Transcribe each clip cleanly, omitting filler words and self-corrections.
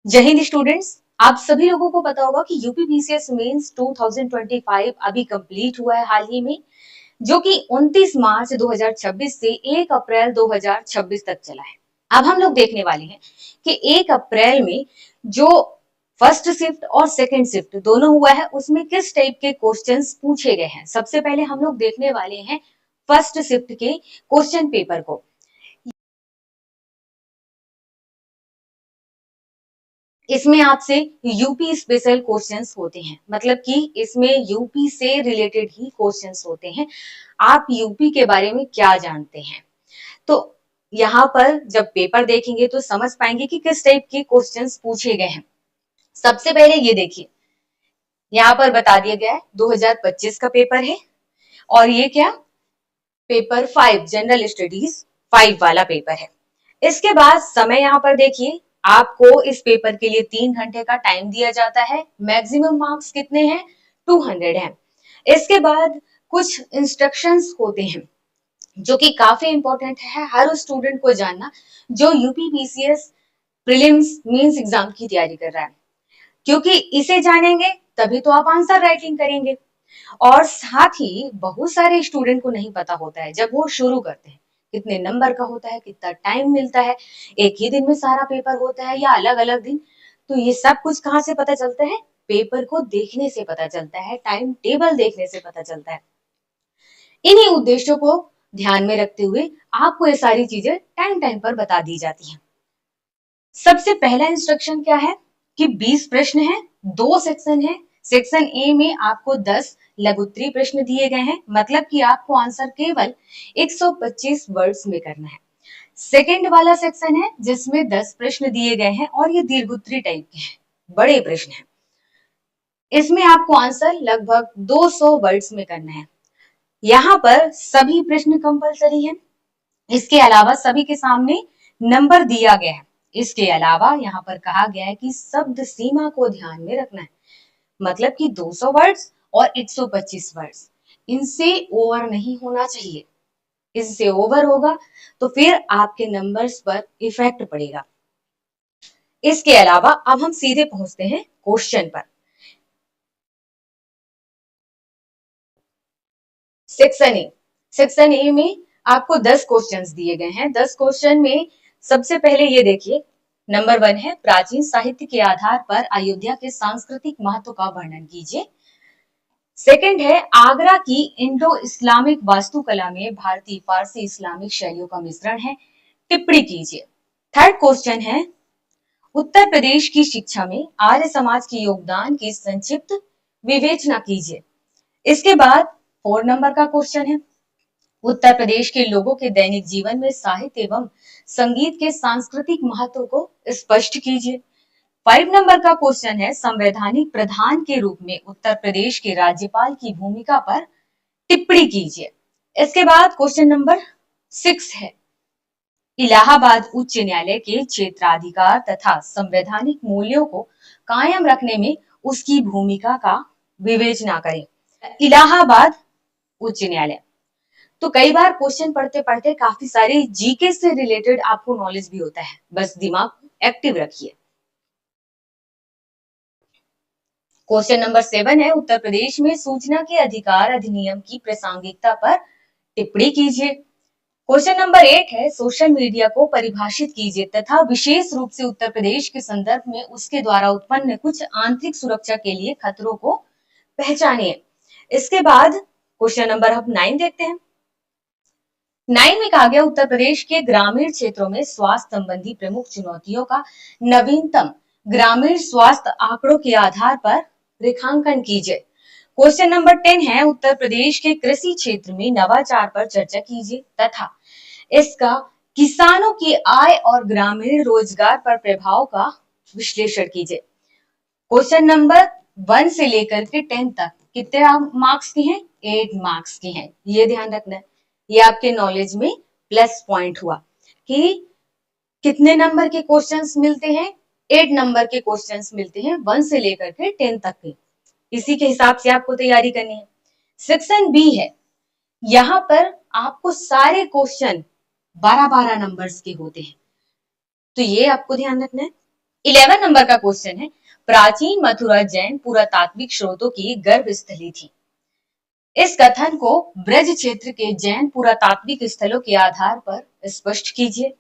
जय हिंद स्टूडेंट्स। आप सभी लोगों को पता होगा कि यूपी पीसीएस मेंस 2025 अभी कंप्लीट हुआ है हाल ही में, जो कि 29 मार्च 2026 से 1 अप्रैल 2026 तक चला है। अब हम लोग देखने वाले हैं कि 1 अप्रैल में जो फर्स्ट शिफ्ट और सेकंड शिफ्ट दोनों हुआ है उसमें किस टाइप के क्वेश्चंस पूछे गए हैं। सबसे पहले हम लोग देखने वाले हैं फर्स्ट शिफ्ट के क्वेश्चन पेपर को। इसमें आपसे यूपी स्पेशल क्वेश्चंस होते हैं, मतलब कि इसमें यूपी से रिलेटेड ही क्वेश्चंस होते हैं। आप यूपी के बारे में क्या जानते हैं, तो यहाँ पर जब पेपर देखेंगे तो समझ पाएंगे कि किस टाइप के क्वेश्चंस पूछे गए हैं। सबसे पहले ये देखिए, यहाँ पर बता दिया गया है 2025 का पेपर है और ये क्या पेपर 5 जनरल स्टडीज 5 वाला पेपर है। इसके बाद समय यहाँ पर देखिए, आपको इस पेपर के लिए 3 घंटे का टाइम दिया जाता है। मैक्सिमम मार्क्स कितने हैं? 200 हैं। इसके बाद कुछ इंस्ट्रक्शंस होते हैं जो कि काफी इंपॉर्टेंट है हर स्टूडेंट को जानना जो UP PCS prelims mains exam की तैयारी कर रहा है, क्योंकि इसे जानेंगे तभी तो आप आंसर राइटिंग करेंगे। और साथ ही बहुत सारे स्टूडेंट को नहीं पता होता है जब वो शुरू करते हैं कितने नंबर का होता है, कितना टाइम मिलता है, एक ही दिन में सारा पेपर होता है या अलग अलग दिन। तो ये सब कुछ कहाँ से पता चलता है? पेपर को देखने से पता चलता है, टाइम टेबल देखने से पता चलता है। इन्हीं उद्देश्यों को ध्यान में रखते हुए आपको ये सारी चीजें टाइम टाइम पर बता दी जाती हैं। सबसे पहला इंस्ट्रक्शन क्या है कि 20 प्रश्न है, 2 सेक्शन है। सेक्शन ए में आपको 10 लघुत्तरीय प्रश्न दिए गए हैं, मतलब कि आपको आंसर केवल 125 वर्ड्स में करना है। सेकंड वाला सेक्शन है जिसमें 10 प्रश्न दिए गए हैं और ये दीर्घोत्तरीय टाइप के हैं, बड़े प्रश्न हैं। इसमें आपको आंसर लगभग 200 वर्ड्स में करना है। यहाँ पर सभी प्रश्न कंपलसरी है। इसके अलावा सभी के सामने नंबर दिया गया है। इसके अलावा यहाँ पर कहा गया है कि शब्द सीमा को ध्यान में रखना है, मतलब कि 200 वर्ड्स और 125 वर्ड्स, इनसे ओवर नहीं होना चाहिए। इससे ओवर होगा तो फिर आपके नंबर्स पर इफेक्ट पड़ेगा। इसके अलावा अब हम सीधे पहुंचते हैं क्वेश्चन पर। सेक्शन ए, सेक्शन ए में आपको 10 क्वेश्चंस दिए गए हैं। 10 क्वेश्चन में सबसे पहले ये देखिए, नंबर 1 है प्राचीन साहित्य के आधार पर अयोध्या के सांस्कृतिक महत्व का वर्णन कीजिए। सेकंड है आगरा की इंडो इस्लामिक वास्तुकला में भारतीय फारसी इस्लामिक शैलियों का मिश्रण है, टिप्पणी कीजिए। थर्ड क्वेश्चन है उत्तर प्रदेश की शिक्षा में आर्य समाज के योगदान की संक्षिप्त विवेचना कीजिए। इसके बाद 4 नंबर का क्वेश्चन है उत्तर प्रदेश के लोगों के दैनिक जीवन में साहित्य एवं संगीत के सांस्कृतिक महत्व को स्पष्ट कीजिए। 5 नंबर का क्वेश्चन है संवैधानिक प्रधान के रूप में उत्तर प्रदेश के राज्यपाल की भूमिका पर टिप्पणी कीजिए। इसके बाद क्वेश्चन नंबर 6 है इलाहाबाद उच्च न्यायालय के क्षेत्राधिकार तथा संवैधानिक मूल्यों को कायम रखने में उसकी भूमिका का विवेचना करें। इलाहाबाद उच्च न्यायालय, तो कई बार क्वेश्चन पढ़ते पढ़ते काफी सारे जीके से रिलेटेड आपको नॉलेज भी होता है, बस दिमाग एक्टिव रखिए। क्वेश्चन नंबर 7 है उत्तर प्रदेश में सूचना के अधिकार अधिनियम की प्रासंगिकता पर टिप्पणी कीजिए। क्वेश्चन नंबर 8 है सोशल मीडिया को परिभाषित कीजिए तथा विशेष रूप से उत्तर प्रदेश के संदर्भ में उसके द्वारा उत्पन्न कुछ आंतरिक सुरक्षा के लिए खतरों को पहचानिए। इसके बाद क्वेश्चन नंबर हम 9 देखते हैं। 9 में कहा गया उत्तर प्रदेश के ग्रामीण क्षेत्रों में स्वास्थ्य संबंधी प्रमुख चुनौतियों का नवीनतम ग्रामीण स्वास्थ्य आंकड़ों के आधार पर रेखांकन कीजिए। क्वेश्चन नंबर 10 है उत्तर प्रदेश के कृषि क्षेत्र में नवाचार पर चर्चा कीजिए तथा इसका किसानों की आय और ग्रामीण रोजगार पर प्रभाव का विश्लेषण कीजिए। क्वेश्चन नंबर 1 से लेकर के 10 तक कितने मार्क्स की हैं? 8 मार्क्स की हैं। ये ध्यान रखना है, ये आपके नॉलेज में प्लस पॉइंट हुआ कि कितने नंबर के क्वेश्चंस मिलते हैं? 8 नंबर के क्वेश्चंस मिलते हैं 1 से लेकर के 10 तक के। इसी के हिसाब से आपको तैयारी करनी है। सेक्शन बी है, यहाँ पर आपको सारे क्वेश्चन 12-12 नंबर्स के होते हैं, तो ये आपको ध्यान रखना है। 11 नंबर का क्वेश्चन है, प्राचीन मथुरा जैन पुरातात्विक स्रोतों की गर्भ स्थली थी। इस कथन को ब्रज क्षेत्र के जैन पुरातात्विक स्थलों के आधार पर स्पष्ट कीजिए।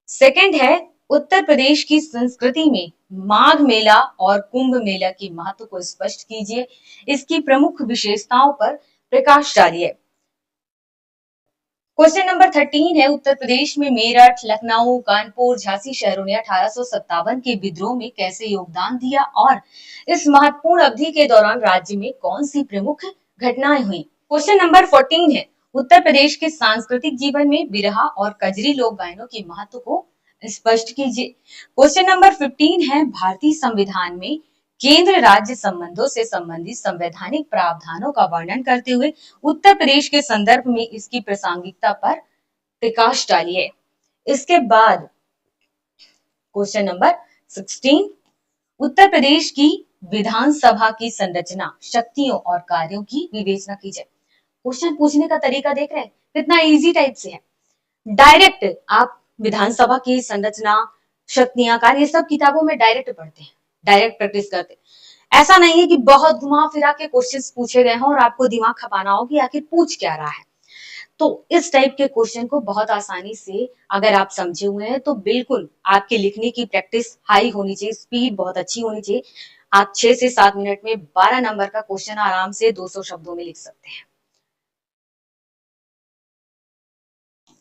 सेकंड है, उत्तर प्रदेश की संस्कृति में माघ मेला और कुंभ मेला के महत्व को स्पष्ट कीजिए। इसकी प्रमुख विशेषताओं पर प्रकाश डालिए। क्वेश्चन नंबर 13 है, उत्तर प्रदेश में मेरठ, लखनऊ, कानपुर, झांसी शहरों ने 1857 के विद्रोह में कैसे योगदान दिया और इस महत्वपूर्ण अवधि के दौरान राज्य में कौन सी प्रमुख घटनाएं हुई। क्वेश्चन नंबर 14 है, उत्तर प्रदेश के सांस्कृतिक जीवन में बिरहा और कजरी लोक गायनों के महत्व को स्पष्ट कीजिए। क्वेश्चन नंबर 15 है, भारतीय संविधान में केंद्र राज्य संबंधों से संबंधित संवैधानिक प्रावधानों का वर्णन करते हुए उत्तर प्रदेश के संदर्भ में इसकी प्रासंगिकता पर प्रकाश डालिए। इसके बाद क्वेश्चन नंबर 16, उत्तर प्रदेश की विधानसभा की संरचना, शक्तियों और कार्यों की विवेचना कीजिए। क्वेश्चन पूछने का तरीका देख रहे हैं कितना इजी टाइप से है। डायरेक्ट आप विधानसभा की संरचना, शक्तियां, कार्य, ये सब किताबों में डायरेक्ट पढ़ते हैं, डायरेक्ट प्रैक्टिस करते हैं। ऐसा नहीं है कि बहुत घुमा फिरा के क्वेश्चंस पूछे गए हों और आपको दिमाग खपाना हो कि आखिर पूछ क्या रहा है। तो इस टाइप के क्वेश्चन को बहुत आसानी से अगर आप समझे हुए हैं तो बिल्कुल आपके लिखने की प्रैक्टिस हाई होनी चाहिए, स्पीड बहुत अच्छी होनी चाहिए। आप 6 से 7 मिनट में 12 नंबर का क्वेश्चन आराम से 200 शब्दों में लिख सकते हैं।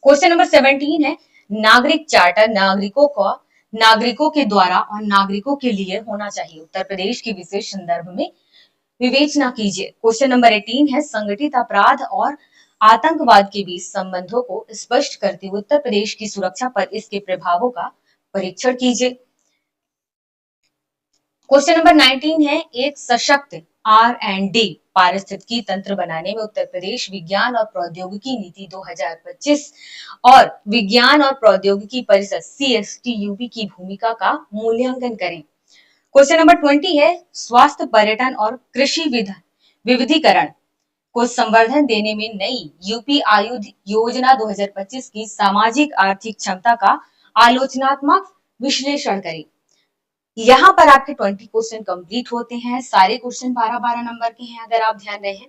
क्वेश्चन नंबर 17 है, नागरिक चार्टर नागरिकों के द्वारा और नागरिकों के लिए होना चाहिए। उत्तर प्रदेश के विशेष संदर्भ में विवेचना कीजिए। क्वेश्चन नंबर 18 है, संगठित अपराध और आतंकवाद के बीच संबंधों को स्पष्ट करते हुए उत्तर प्रदेश की सुरक्षा पर इसके प्रभावों का परीक्षण कीजिए। क्वेश्चन नंबर 19 है, एक सशक्त R&D पारिस्थितिकी तंत्र बनाने में उत्तर प्रदेश विज्ञान और प्रौद्योगिकी नीति 2025 और विज्ञान और प्रौद्योगिकी परिषद CSTUP की भूमिका का मूल्यांकन करें। क्वेश्चन नंबर 20 है, स्वास्थ्य, पर्यटन और कृषि विविधीकरण को संवर्धन देने में नई यूपी आयुध योजना 2025 की सामाजिक आर्थिक क्षमता का आलोचनात्मक विश्लेषण करें। यहाँ पर आपके 20 क्वेश्चन कंप्लीट होते हैं। सारे क्वेश्चन 12-12 नंबर के हैं अगर आप ध्यान रहे हैं।